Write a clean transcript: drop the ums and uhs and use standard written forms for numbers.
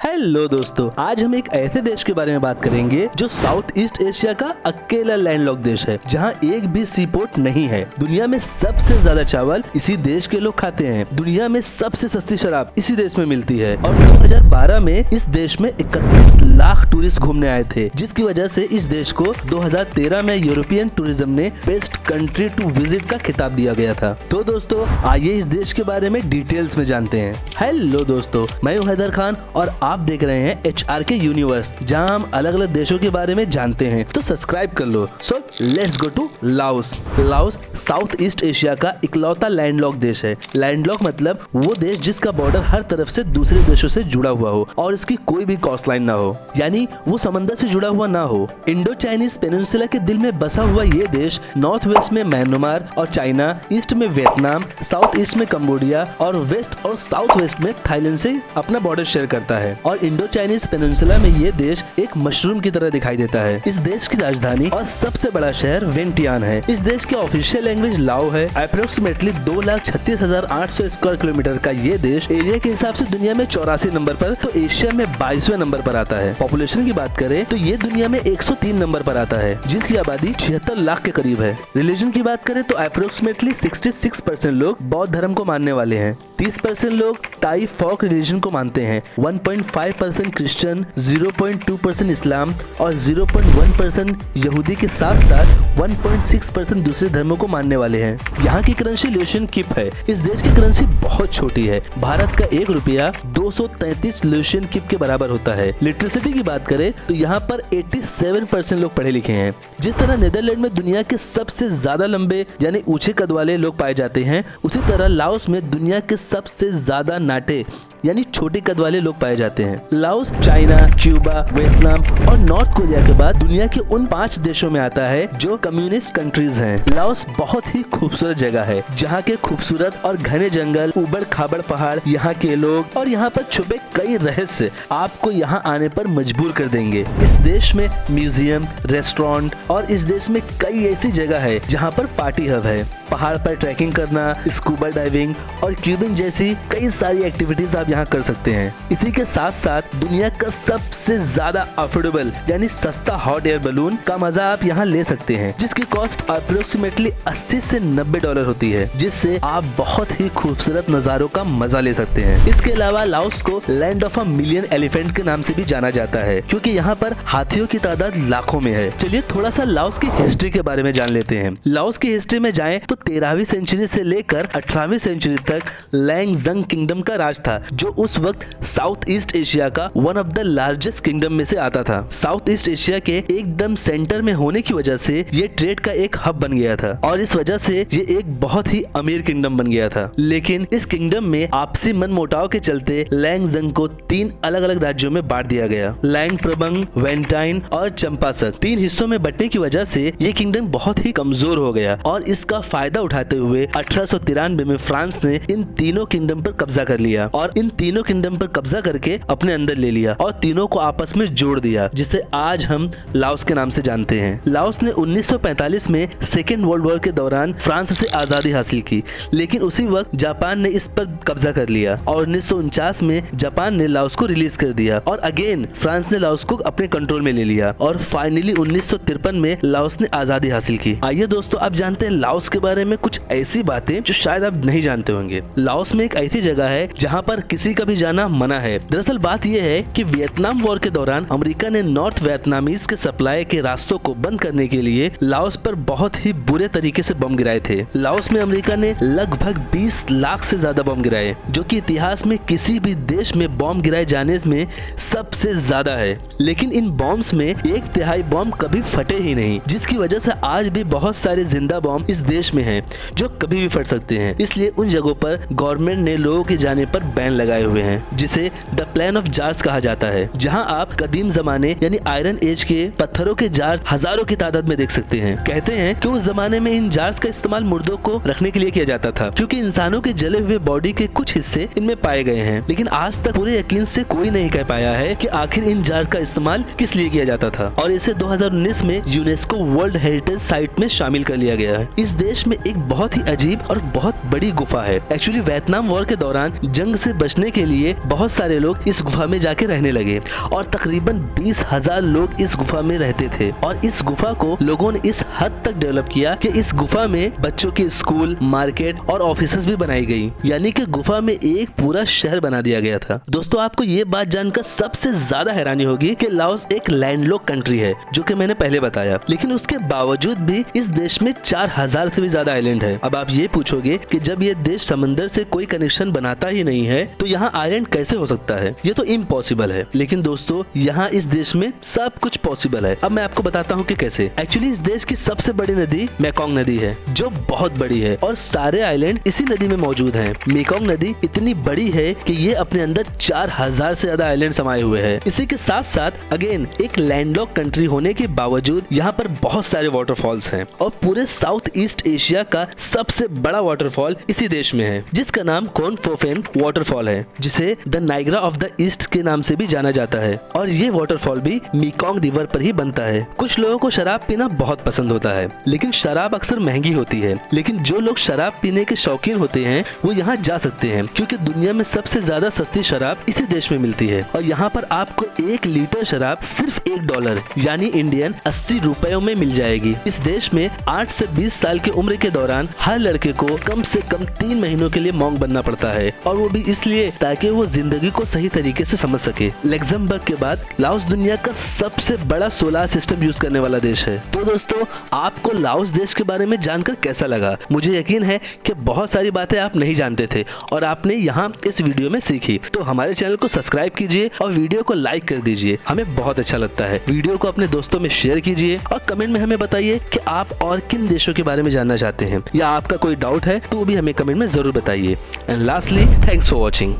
Hello दोस्तों, आज हम एक ऐसे देश के बारे में बात करेंगे जो साउथ ईस्ट एशिया का अकेला लैंडलॉक देश है, जहां एक भी सी पोर्ट नहीं है। दुनिया में सबसे ज्यादा चावल इसी देश के लोग खाते हैं। दुनिया में सबसे सस्ती शराब इसी देश में मिलती है और 2012 में इस देश में 31 लाख टूरिस्ट घूमने आए थे, जिसकी वजह से इस देश को 2013 में यूरोपियन टूरिज्म ने बेस्ट कंट्री टू विजिट का खिताब दिया गया था। तो दोस्तों, आइए इस देश के बारे में डिटेल्स में जानते हैं। हेलो दोस्तों, मैं हूं हैदर खान और आप देख रहे हैं HRK यूनिवर्स, जहां हम अलग अलग देशों के बारे में जानते हैं। तो सब्सक्राइब कर लो। So let's go to Laos. Laos South East Asia का इकलौता लैंडलॉक देश है। लैंडलॉक मतलब वो देश जिसका बॉर्डर हर तरफ से दूसरे देशों से जुड़ा हुआ हो और इसकी कोई भी कोस्ट लाइन ना हो, यानी वो समंदर से जुड़ा हुआ ना हो। इंडो चाइनीज पेनिनसुला के दिल में बसा हुआ ये देश नॉर्थ वेस्ट में म्यांमार और चाइना, ईस्ट में वियतनाम, साउथ ईस्ट में कंबोडिया और वेस्ट और साउथ वेस्ट में थाईलैंड से अपना बॉर्डर शेयर करता है। और इंडो चाइनीज पेनिनसुला में ये देश एक मशरूम की तरह दिखाई देता है। इस देश की राजधानी और सबसे बड़ा शहर वियंटियान है। इस देश की ऑफिशियल लैंग्वेज लाओ है। अप्रोक्सीमेटली 2,36,800 स्क्वायर किलोमीटर का ये देश एरिया के हिसाब से दुनिया में 84 नंबर पर तो एशिया में 22वें नंबर पर आता है। पॉपुलेशन की बात करें तो ये दुनिया में 103 नंबर पर आता है, जिसकी आबादी 76 लाख के करीब है। रिलीजन की बात करें तो अप्रोक्सीमेटली 66% लोग बौद्ध धर्म को मानने वाले हैं, 30% लोग ताई फोक रिलीजन को मानते हैं, 1.5% क्रिश्चियन, 0.2% इस्लाम और 0.1% यहूदी के साथ साथ 1.6% दूसरे धर्मों को मानने वाले हैं। यहाँ की करेंसी ल्यूशियन किप है। इस देश की करेंसी बहुत छोटी है। भारत का 1 रुपया 233 ल्यूशियन किप के बराबर होता है। लिटरेसिटी की बात करें तो यहाँ पर 87% लोग पढ़े लिखे हैं। जिस तरह नीदरलैंड में दुनिया के सबसे ज्यादा लंबे यानी ऊंचे कद वाले लोग पाए जाते हैं, उसी तरह लाओस में दुनिया के सबसे ज्यादा नाटे यानी छोटे कद वाले लोग पाए जाते हैं। लाओस चाइना, क्यूबा, वियतनाम और नॉर्थ कोरिया के बाद दुनिया के उन 5 देशों में आता है जो कम्युनिस्ट कंट्रीज हैं। लाओस बहुत ही खूबसूरत जगह है, जहाँ के खूबसूरत और घने जंगल, उबड़ खाबड़ पहाड़, यहाँ के लोग और यहाँ पर छुपे कई रहस्य आपको यहाँ आने पर मजबूर कर देंगे। इस देश में म्यूजियम, रेस्टोरेंट और इस देश में कई ऐसी जगह है जहाँ पर पार्टी हब है। पहाड़ पर ट्रैकिंग करना, स्कूबा डाइविंग और क्यूबिंग जैसी कई सारी एक्टिविटीज आप यहाँ कर सकते हैं। इसी के साथ साथ दुनिया का सबसे ज्यादा अफोर्डेबल यानी सस्ता हॉट एयर बलून का मजा आप यहाँ ले सकते हैं, जिसकी कॉस्ट अप्रोक्सीमेटली 80 से $90 होती है, जिससे आप बहुत ही खूबसूरत नजारों का मजा ले सकते हैं। इसके अलावा लाओस को land of a million elephant के नाम से भी जाना जाता है, क्योंकि यहाँ पर हाथियों की तादाद लाखों में है। चलिए थोड़ा सा लाओस की हिस्ट्री के बारे में जान लेते हैं। लाओस की हिस्ट्री में जाएं तो 13वीं सेंचुरी से लेकर 18वीं सेंचुरी तक लैंगजंग किंगडम का राज था, जो उस वक्त साउथ ईस्ट एशिया का one of the largest kingdom में से आता था। साउथ ईस्ट एशिया के एकदम सेंटर में होने की वजह से ये ट्रेड का एक हब बन गया था और इस वजह से ये एक बहुत ही अमीर किंगडम बन गया था। लेकिन इस किंगडम में आपसी मनमुटाव के चलते लैंगजंग को 3 अलग अलग राज्यों में बांट दिया गया। लैंग प्रबंग, वेंटाइन और चंपासक 3 हिस्सों में बंटने की वजह से ये किंगडम बहुत ही कमजोर हो गया और इसका फायदा उठाते हुए 1893 में फ्रांस ने इन तीनों किंगडम पर कब्जा कर लिया और इन तीनों किंगडम पर कब्जा करके अपने अंदर ले लिया और तीनों को आपस में जोड़ दिया, जिसे आज हम लाओस के नाम से जानते हैं। लाओस ने 1945 में सेकेंड वर्ल्ड वॉर के दौरान फ्रांस से आजादी हासिल की, लेकिन उसी वक्त जापान ने इस पर कब्जा कर लिया और 1949 में जापान ने लाओस को रिलीज कर दिया और अगेन फ्रांस ने लाओस को अपने कंट्रोल में ले लिया और फाइनली 1953 में लाओस ने आजादी हासिल की। आइए दोस्तों, आप जानते हैं लाओस के बारे में कुछ ऐसी बातें जो शायद आप नहीं जानते होंगे। लाओस में एक ऐसी जगह है जहाँ पर किसी का भी जाना मना है। दरअसल बात यह है कि वियतनाम वॉर के दौरान अमेरिका ने नॉर्थ वियतनामीज के सप्लाई के रास्तों को बंद करने के लिए लाओस पर बहुत ही बुरे तरीके से बम गिराए थे। लाओस में अमेरिका ने लगभग 20 लाख से ज्यादा बम गिराए, जो कि इतिहास में किसी भी देश में बम गिराए जाने में सबसे ज्यादा है। लेकिन इन बॉम्ब्स में 1/3 बम कभी फटे ही नहीं, जिसकी वजह से आज भी बहुत सारे जिंदा बम इस देश में हैं, जो कभी भी फट सकते हैं। इसलिए उन जगहों पर गवर्नमेंट ने लोगों के जाने पर बैन लगाए हुए हैं, जिसे द प्लान ऑफ जार्स कहा जाता है, जहां आप कदीम जमाने यानी आयरन एज के पत्थरों के जार हजारों की तादाद में देख सकते हैं। कहते हैं कि उस जमाने में इन जार्स का इस्तेमाल मुर्दों को रखने के लिए किया जाता था, क्योंकि इंसानों के जले हुए बॉडी के कुछ हिस्से इनमें पाए गए हैं। लेकिन आज तक पूरे यकीन से कोई नहीं कह पाया है कि आखिर इन जार का इस्तेमाल किस लिए किया जाता था और इसे 2019 में यूनेस्को वर्ल्ड हेरिटेज साइट में शामिल कर लिया गया है। इस देश में एक बहुत ही अजीब और बहुत बड़ी गुफा है। एक्चुअली वियतनाम वॉर के दौरान जंग से बचने के लिए बहुत सारे लोग इस इस गुफा में जाके रहने लगे और तकरीबन 20,000 लोग इस गुफा में रहते थे। और इस गुफा को लोगों ने इस हद तक डेवलप किया कि इस गुफा में बच्चों के स्कूल, मार्केट और ऑफिसेस भी बनाई गई, यानी कि गुफा में एक पूरा शहर बना दिया गया था। दोस्तों, आपको ये बात जानकर सबसे ज्यादा हैरानी होगी कि लाओस एक लैंडलॉक कंट्री है, जो कि मैंने पहले बताया, लेकिन उसके बावजूद भी इस देश में 4000 से भी ज्यादा आइलैंड है। अब आप ये पूछोगे कि जब ये देश समंदर से कोई कनेक्शन बनाता ही नहीं है तो यहाँ आइलैंड कैसे हो सकता है? ये तो इम्पॉसिबल है। लेकिन दोस्तों, यहाँ इस देश में सब कुछ पॉसिबल है। अब मैं आपको बताता हूँ कि कैसे। एक्चुअली इस देश की सबसे बड़ी नदी मेकोंग नदी है, जो बहुत बड़ी है और सारे आइलैंड इसी नदी में मौजूद हैं। मेकोंग नदी इतनी बड़ी है कि ये अपने अंदर 4000 से ज्यादा आइलैंड समाये हुए हैं। इसी के साथ साथ अगेन एक लैंडलॉक कंट्री होने के बावजूद यहाँ पर बहुत सारे वाटरफॉल्स हैं और पूरे साउथ ईस्ट एशिया का सबसे बड़ा वाटरफॉल इसी देश में है, जिसका नाम कोनफोफेन वाटरफॉल है, जिसे the Niagara of the East के नाम से भी जाना जाता है। और ये वाटरफॉल भी मेकोंग रिवर पर ही बनता है। कुछ लोगों को शराब पीना बहुत पसंद होता है, लेकिन शराब अक्सर महंगी होती है। लेकिन जो लोग शराब पीने के शौकीन होते हैं वो यहाँ जा सकते हैं, क्योंकि दुनिया में सबसे ज्यादा सस्ती शराब इसी देश में मिलती है। और यहाँ पर आपको 1 लीटर शराब सिर्फ $1 यानी इंडियन 80 रुपयों में मिल जाएगी। इस देश में 8 से 20 साल की उम्र के दौरान हर लड़के को कम से कम 3 महीनों के लिए मॉन्क बनना पड़ता है, और वो भी इसलिए ताकि वो जिंदगी को सही तरीके से समझ सके। लग्जमबर्ग के बाद लाओस दुनिया का सबसे बड़ा सोलर सिस्टम यूज करने वाला देश है। तो दोस्तों, आपको लाओस देश के बारे में जानकर कैसा लगा? मुझे यकीन है कि बहुत सारी बातें आप नहीं जानते थे और आपने यहाँ इस वीडियो में सीखी। तो हमारे चैनल को सब्सक्राइब कीजिए और वीडियो को लाइक कर दीजिए, हमें बहुत अच्छा लगता है। वीडियो को अपने दोस्तों में शेयर कीजिए और कमेंट में हमें बताइए कि आप और किन देशों के बारे में जानना चाहते हैं, या आपका कोई डाउट है तो वो भी हमें कमेंट में जरूर बताइए। And lastly, thanks for watching.